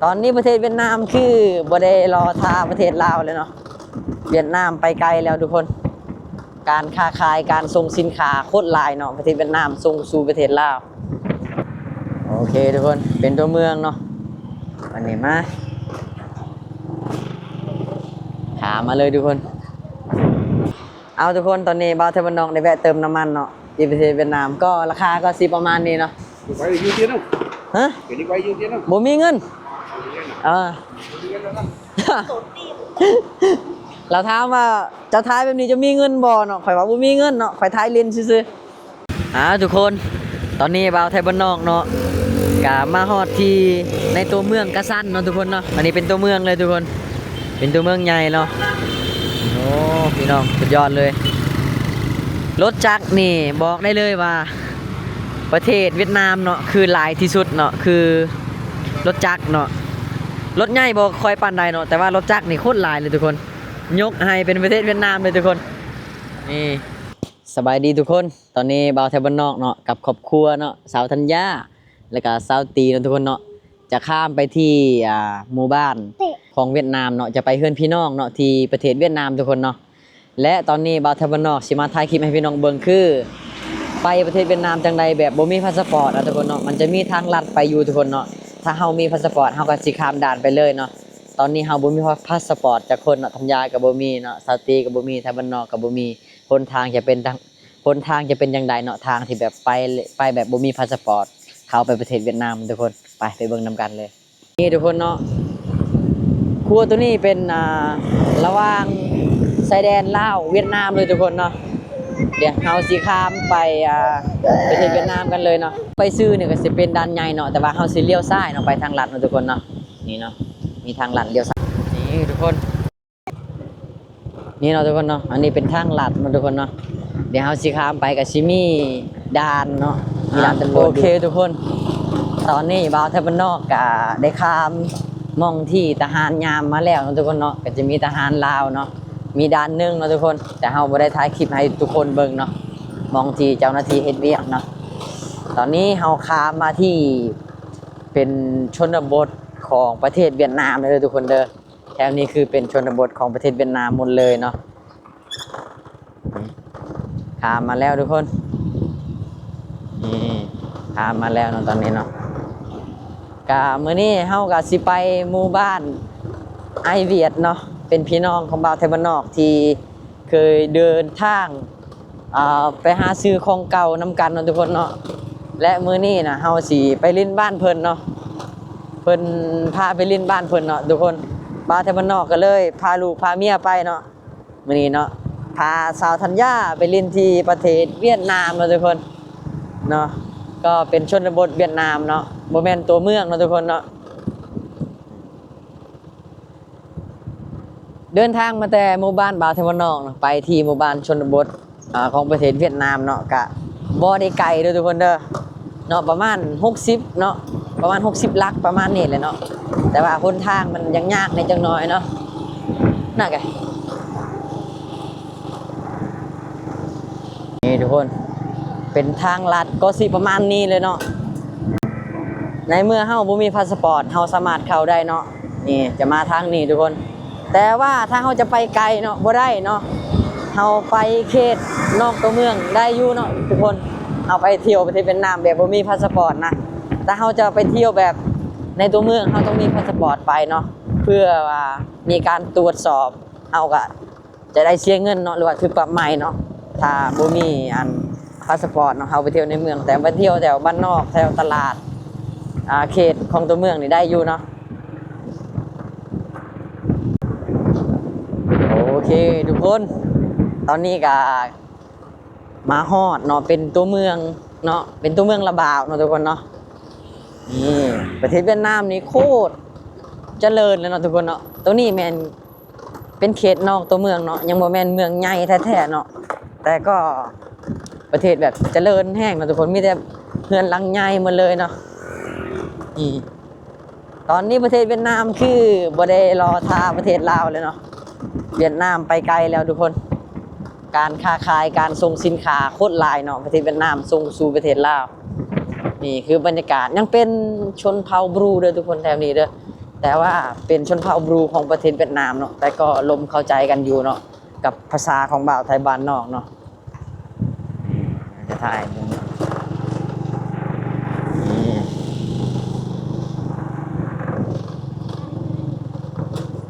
ตอนนี้ประเทศเวียดนามคือบ่ได้รอท่าประเทศลาวเลยเนาะเวียดนามไปไกลแล้วทุกคนการค้าขายการส่งสินค้าโคตรหลายเนาะประเทศเวียดนามส่งสู่ประเทศลาวโอเคทุกคนเป็นตัวเมืองเนาะวันนี้มาหามาเลยทุกคนเอาทุกคนตอนนี้บ่าวเทวันนองได้แวะเติมน้ำมันเนาะที่ประเทศเวียดนามก็ราคาก็สิประมาณนี้เนาะ Quay được nhiêu tiền không? ฮะ Cái đi quay nhiêu tiền không? บ่มีเงินเราถามว่าจะทายแบบนี้จะมีเงินบ่เนาะข่อยว่าบ่มีเงินเนาะข่อยทายเล่นซื่อๆทุกคนตอนนี้บ่าวไทยบ้านนอกเนาะก็มาฮอดที่ในตัวเมืองกะซันเนาะทุกคนเนาะอันนี้เป็นตัวเมืองเลยทุกคนเป็นตัวเมืองใหญ่เนาะโอ้พี่น้องสุดยอดเลยรถจักรนี่บอกได้เลยว่าประเทศเวียดนามเนาะคือหลายที่สุดเนาะคือรถจักรเนาะรถใหญ่บ่ค่อยปานใดเนาะแต่ว่ารถจักรนี่โคตรหลายเลยทุกคนยกให้เป็นประเทศเวียดนามเลยทุกคนนี่สบายดีทุกคนตอนนี้บ่าวไทยบ้านนอกเนาะกับครอบครัวเนาะสาวธัญญาแล้วก็สาวตีเนาะทุกคนเนาะจะข้ามไปที่หมู่บ้านของเวียดนามเนาะจะไปเฮือนพี่น้องเนาะที่ประเทศเวียดนามทุกคนเนาะและตอนนี้บ่าวไทยบ้านนอกสิมาถ่ายคลิปให้พี่น้องเบิ่งคือไปประเทศเวียดนามจังใดแบบบ่มีพาสปอร์ตทุกคนเนาะมันจะมีทางลัดไปอยู่ทุกคนเนาะถ้าเฮามีพาสปอร์ตเฮาก็สิข้ามด่านไปเลยเนาะตอนนี้เฮาบ่มีพาสปอร์ตจากคนเนาะธัญญาก็บ่มีเนาะสาวตีก็บ่มีไทยบ้านนอกก็บ่มีหนทางจะเป็นจังใดเนาะทางที่แบบไปแบบบ่มีพาสปอร์ตเข้าไปประเทศเวียดนามทุกคนไปเบิ่งนำกันเลยนี่ทุกคนเนาะครัวตัวนี้เป็นระหว่างชายแดนลาวเวียดนามเลยทุกคนเนาะเดี๋ยวเฮาสิข้ามไปประเทศเวียดนามกันเลยเนาะไปซื้อเนี่ยก็สิเป็นด้านใหญ่เนาะแต่ว่าเฮาสิเลี้ยวซ้ายเนาะไปทางลัดเนาะทุกคนเนาะนี่เนาะมีทางลัดเลี้ยวซ้ายนี่ทุกคนนี่เนาะทุกคนเนาะอันนี้เป็นทางลัดเนาะทุกคนเนาะเดี๋ยวเฮาสิข้ามไปก็สิมีด่านเนาะมีด่านตำรวจโอเคทุกคนตอนนี้บ่าวไทยบ้านนอกก็ได้ข้ามมองที่ทหารยามมาแล้วเนาะทุกคนเนาะก็จะมีทหารลาวเนาะมีด่านนึงเนาะทุกคนแต่เฮาบ่ได้ถ่ายคลิปให้ทุกคนเบิ่งเนาะมองที่เจ้าหน้าที่เฮ็ดเวียกเนาะตอนนี้เฮาข้ามมาที่เป็นชนบทของประเทศเวียดนามเลยทุกคนเด้อแถวนี้คือเป็นชนบทของประเทศเวียดนามหมดเลยเนาะข้ามมาแล้วทุกคนนี่ข้ามมาแล้วเนาะตอนนี้เนาะกะมื้อนี้เฮาก็สิไปหมู่บ้านไอเวียดเนาะเป็นพี่น้องของบ่าวไทยบ้านนอกที่เคยเดินทางไปหาซื้อของเก่านำกันเนาะทุกคนเนาะและมื้อนี้นะเฮาสิไปลิ้นบ้านเพิ่นเนาะเพิ่นพาไปลิ้นบ้านเพิ่นเนาะทุกคนบ่าวไทยบ้านนอกก็เลยพาลูกพาเมียไปเนาะมื้อนี้เนาะพาสาวธัญญาไปลิ้นที่ประเทศเวียดนามเนาะทุกคนเนาะก็เป็นชนบทเวียดนามเนาะบ่แม่นตัวเมืองเนาะทุกคนเนาะเดินทางมาแต่หมู่บ้านบ่าวไทยบ้านนอกเนาะไปที่หมู่บ้านชนบทของประเทศเวียดนามเนาะกะบ่ได้ไกลเด้อทุกคนเด้อเนาะประมาณ60เนาะประมาณ60ลักประมาณนี้แหละเนาะแต่ว่าหนทางมันยังยากในจังน้อยเนาะน่าไงนี่ทุกคนเป็นทางลัดก็สิประมาณนี้เลยเนาะในเมื่อเฮาบ่มีพาสปอร์ตเฮาสามารถเข้าได้เนาะนี่จะมาทางนี้ทุกคนแต่ว่าถ้าเฮาจะไปไกลเนาะบ่ได้เนาะเฮาไปเขตนอกตัวเมืองได้อยู่เนาะทุกคนเอาไปเที่ยวประเทศเวียดนามแบบบ่มีพาสปอร์ตนะแต่เฮาจะไปเที่ยวแบบในตัวเมืองเฮาต้องมีพาสปอร์ตไปเนาะเพื่อว่ามีการตรวจสอบเฮาก็จะได้เสียเงินเนาะหรือว่าคือปรับใหม่เนาะถ้าบ่มีอันพาสปอร์ตเนาะเฮาไปเที่ยวในเมืองแต่ไปเที่ยวแถวบ้านนอกแถวตลาดเขตของตัวเมืองนี่ได้อยู่เนาะโอเคทุกคนตอนนี้ก็มาฮอดเนาะเป็นตัวเมืองเนาะเป็นตัวเมืองละบ่าวเนาะทุกคนเนาะนี่ประเทศเวียดนามนี่โคตรเจริญเลยเนาะทุกคนเนาะตัวนี้แม่นเป็นเขตนอกตัวเมืองเนาะยังบ่แม่นเมืองใหญ่แท้ๆเนาะแต่ก็ประเทศแบบเจริญแห้งเนาะทุกคนมีแต่เรือนหลังใหญ่หมดเลยเนาะนี่ตอนนี้ประเทศเวียดนามคือบ่ได้รอท่าประเทศลาวเลยเนาะเวียดนามไปไกลแล้วทุกคนการค้าขายการส่งสินค้าโคตรหลายเนาะประเทศเวียดนามส่งสู่ประเทศลาวนี่คือบรรยากาศยังเป็นชนเผ่าบรูเด้อทุกคนแถวนี้เด้อ แต่ว่าเป็นชนเผ่าบรูของประเทศเวียดนามเนาะแต่ก็ลมเข้าใจกันอยู่เนาะกับภาษาของบ่าวไทยบ้านนอกเนาะจะถ่ายมุม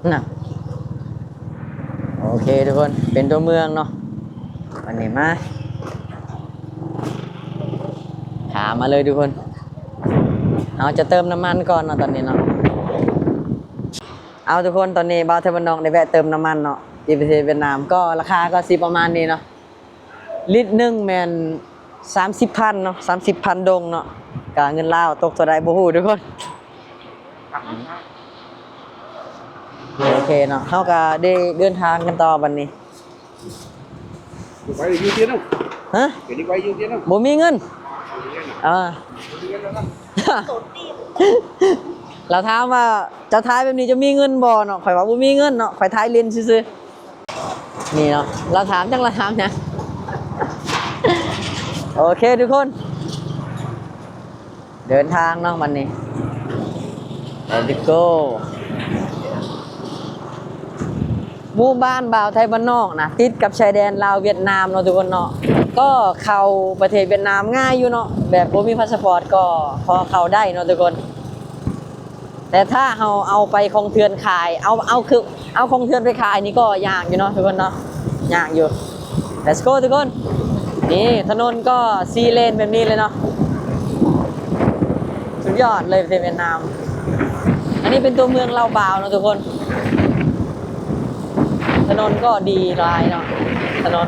นี่น่ะโอเคทุกคนเป็นตัวเมืองเนาะวันนี้มาถามมาเลยทุกคนเราจะเติมน้ำมันก่อนเนาะตอนนี้เนาะเอาทุกคนตอนนี้บ่าวไทยบ้านนอกได้แวะเติมน้ำมันเนาะที่ประเทศเวียดนามก็ราคาก็สิประมาณนี้เนาะลิตรหนึ่งแมน30,000เนาะ30,000 ดงเนาะกะเงินลาวตกเท่าใดบ่ฮู้ทุกคนโอเคเนาะเฮาก็ได้เดินทางกันต่อบัดนี้ ไปอยู่ที่นั่น ฮะ เดี๋ยวนี้ไปอยู่ที่นั่น บ่มีเงินเราถามว่าจะทายแบบนี้จะมีเงินบ่เนาะข่อยว่าบ่มีเงินเนาะข่อยทายเล่นซื่อๆนี่เนาะเราถามจังเราถามนะโอเคทุกคนเดินทางเนาะวันนี้ Let's go หมู่บ้านบ่าวไทยบ้านนอกนะติดกับชายแดนลาวเวียดนามเนาะทุกคนเนาะก็เข้าประเทศเวียดนามง่ายอยู่เนาะแบบบ่มีพาสปอร์ตก็พอเข้าได้เนาะทุกคนแต่ถ้าเอาไปคงเทือนขายเอาคงเทือนไปขายนี่ก็ยากอยู่เนาะทุกคนเนาะยากอยู่ Let's go ทุกคนนี่ถนนก็4 เลนแบบนี้เลยเนาะสุดยอดเลยประเทศเวียดนามอันนี้เป็นตัวเมืองลาวบาวเนาะทุกคนถนนก็ดีหลายเนาะถนน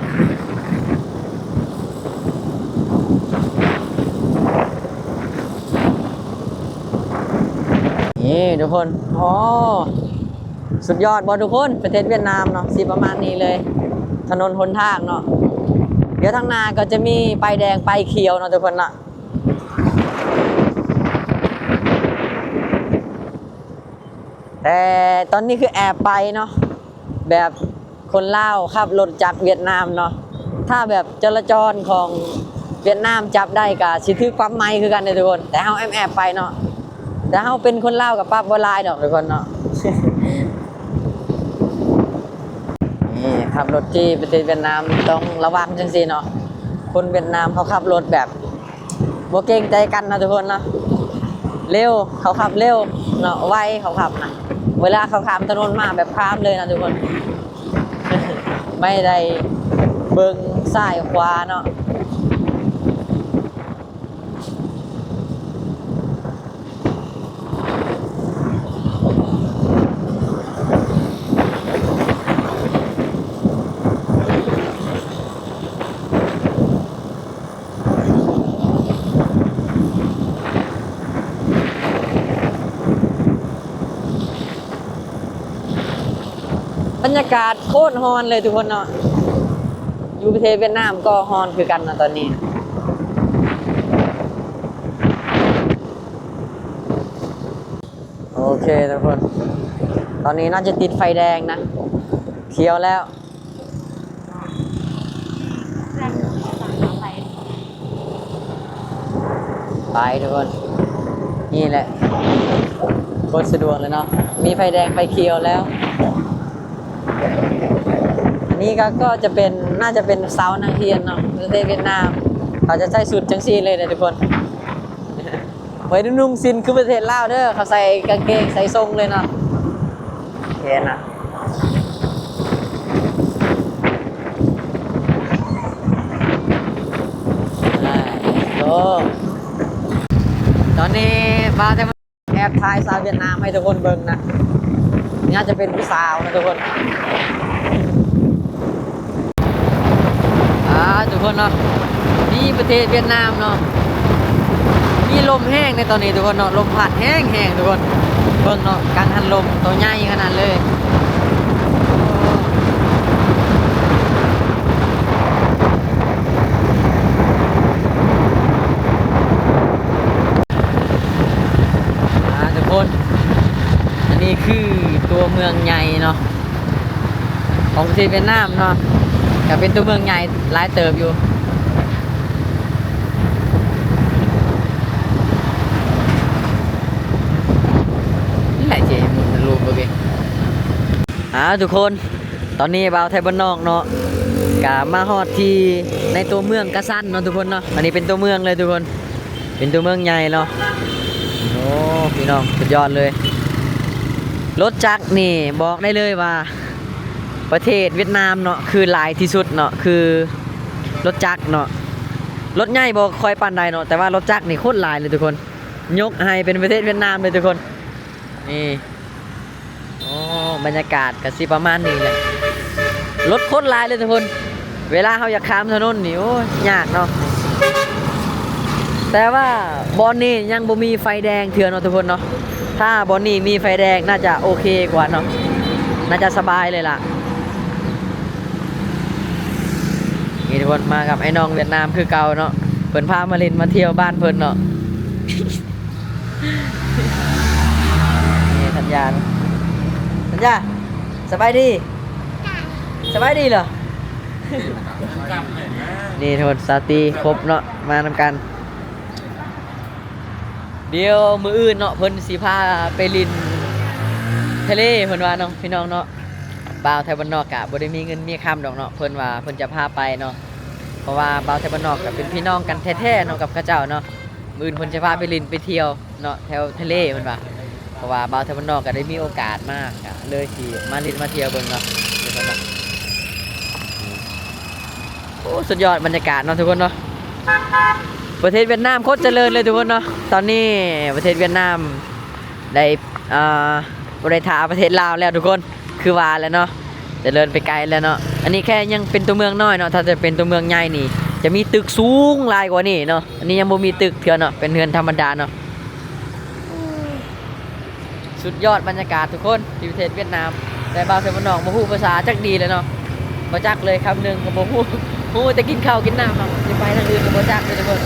นี่ทุกคนอ๋อสุดยอดบอลทุกคนประเทศเวียดนามเนาะสิประมาณนี้เลยถนนหนทางเนาะเดี๋ยวทางหน้าก็จะมีไฟแดงไฟเขียวเนาะทุกคนเนาะแต่ตอนนี้คือแอบไปเนาะแบบคนลาวขับรถจากเวียดนามเนาะถ้าแบบจราจรของเวียดนามจับได้ก็สิถือความไม้คือกันเลยทุกคนแต่เฮาแอบไปเนาะแต่เฮาเป็นคนลาวกับปั๊บบ่ลายดอกทุกคนเนาะ นี่ขับรถที่ประเทศเวียดนามต้องระวังจังซี่เนาะคนเวียดนามเขาขับรถแบบบ่เกรงใจกันนะทุกคนเนาะเร็วเขาขับเร็วเนาะไวเขาขับนะเวลาเขาข้ามถนนมาแบบข้ามเลยนะทุกคน ไม่ได้เบิ่งซ้ายขวาเนาะบรรยากาศโคตรฮอนเลยทุกคนเนาะอยู่ประเทศเวียดนามก็ฮอนคือกันนะตอนนี้โอเคทุกคนตอนนี้น่าจะติดไฟแดงนะเขียวแล้วไปทุกคนนี่แหละโคตรสะดวกเลยเนาะมีไฟแดงไฟเขียวแล้วนี่ก็จะเป็นน่าจะเป็นเสานักเรียนเนาะประเทศเวียดนามเขาจะใส่สุดจังซี่เลยนะทุกคนไว้นุ่งซินคือประเทศลาวเด้อเขาใส่กางเกงใส่ทรงเลยเนาะเห็นนะโอ้ตอนนี้มาแต่แอบถ่ายสาวเวียดนามให้ทุกคนเบิ่งนะน่าจะเป็นผู้สาวนะทุกคนทุกคนเนาะนี่ประเทศเวียดนามเนาะมีลมแห้งในตอนนี้ทุกคนเนาะลมพัดแห้งทุกคนเบิ่งเนาะการหันลมตัวใหญ่ขนาดเลยทุกคนอันนี้คือตัวเมืองใหญ่เนาะของประเทศเวียดนามเนาะก็เป็นตัวเมืองใหญ่หลายเติบอยู่นี่แหละเจม ทุกคนตอนนี้บ่าวไทยบ้านนอกเนาะกะมาฮอดที่ในตัวเมืองกะซันเนาะทุกคนเนาะอันนี้เป็นตัวเมืองเลยทุกคนเป็นตัวเมืองใหญ่เนาะโอ้พี่น้องสุดยอดเลยรถจักรนี่บอกได้เลยว่าประเทศเวียดนามเนาะคือหลายที่สุดเนาะคือรถจักรเนาะรถใหญ่บอกคอยปานใดเนาะแต่ว่ารถจักรนี่โคตรหลายเลยทุกคนยกให้เป็นประเทศเวียดนามเลยทุกคนนี่โอ้บรรยากาศก็สิประมาณนี้แหละรถโคตรหลายเลยทุกคนเวลาเขาอยากข้ามถนนนี่โอ้ยากเนาะแต่ว่าบอนนี่ยังบ่มีไฟแดงเถื่อนเนาะทุกคนเนาะถ้าบอนนี่มีไฟแดงน่าจะโอเคกว่าเนาะน่าจะสบายเลยล่ะนี่ทุกคนมากับไอ้น้องเวียดนามคือเก่าเนาะเพิ่นพามาเล่นมาเที่ยวบ้านเพิ่นเนาะ นี่สัญญาณสัญญาสบายดีสบายดีเหรอ นี่ทุกคนสาตีครบเนาะมานำกันเดี๋ยวมืออื่นเนาะเพิ่นสิพาไปลินทะเลเพิ่นว่าเนาะพี่น้องเนาะบ่าวไทยบ้านนอกกะบ่ได้มีเงินมีคำดอกเนาะเพิ่นว่าเพิ่นจะพาไปเนาะเพราะว่าบ่าวไทยบ้านนอกก็เป็นพี่น้องกันแท้ๆเนาะกับเขาเจ้าเนาะมื้ออื่นเพิ่นจะพาไปลินไปเที่ยวเนาะแถวทะเลเพิ่นว่าเพราะว่าบ่าวไทยบ้านนอกก็ได้มีโอกาสมากอะเลยสิมาลินมาเที่ยวเบิ่งเนาะเดี๋ยวก่อนเนาะโอ้สุดยอดบรรยากาศเนาะทุกคนเนาะประเทศเวียดนามโคตรเจริญเลยทุกคนเนาะตอนนี้ประเทศเวียดนามได้บริทาประเทศลาวแล้วทุกคนคือว่าแล้วเนาะเจริญไปไกลแล้วเนาะอันนี้แค่ยังเป็นตัวเมืองน้อยเนาะถ้าจะเป็นตัวเมืองใหญ่นี่จะมีตึกสูงหลายกว่านี่เนาะอันนี้ยังบ่มีตึกเท่าเนาะเป็นเรือนธรรมดาเนาะสุดยอดบรรยากาศทุกคนที่ประเทศเวียดนามแต่บ่าวเทวันนอกบ่ฮู้ภาษาจักดีเลยเนาะบ่จักเลยคำหนึงก็บ่ฮู้ฮู้แต่กินข้าวกินน้ำเนาะสิไปทางอื่นก็บ่จักเลยทุกคน